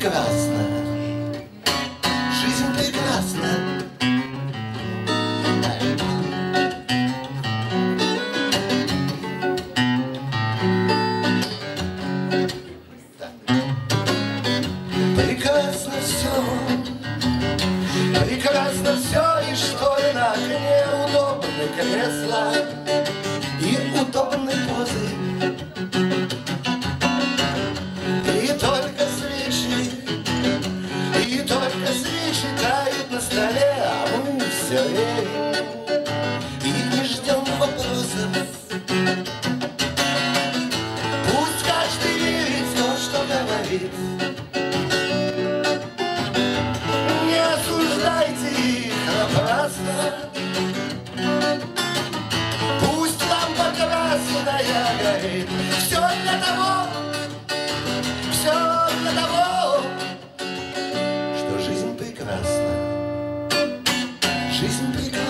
прекрасна, жизнь прекрасна. Прекрасно все, и что и на окне удобны кресла и удобные позы. И только свечи тают на столе, а мы все верим и не ждем вопросов. Пусть каждый верит в то, что говорит. Не осуждайте их напрасно. Пусть лампа красная горит. Все для того, что жизнь прекрасна. Жизнь прекрасна.